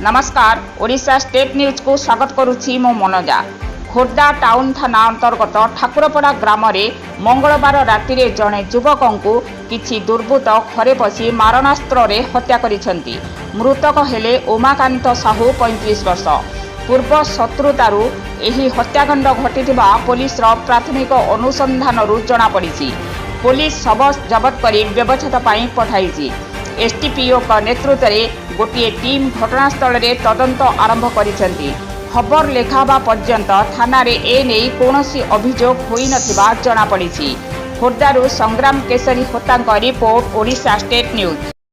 नमस्कार Odisha state news को स्वागत करुछि मो मनोजा। खोर्धा टाउन थाना अंतर्गत ठाकुरपड़ा ग्राम में मंगलवार राति रे जड़े युवक को किछि दुर्बृत्त घरे पशि मारणास्त्र रे हत्या करिसेंती। मृतक हेले उमाकांत साहू 35 वर्ष। पूर्व शत्रुतारू एही हत्याकांड घटिथिबा पुलिस रो प्राथमिक अनुसंधान जना पड़िछि। पुलिस शव जबत करी व्यवच्छेद पई पठाइछि। एसटीपीओ का नेतृत्व में गोटे टीम घटनास्थल में तदंत आरंभ करिसेंती। खबर लेखाबा पर्यंत थाना रे एने कौनसी अभियोग होई नथिबा जना पड़िछि। खोर्धारू संग्राम केसरी होतांक रिपोर्ट ओडिशा स्टेट न्यूज।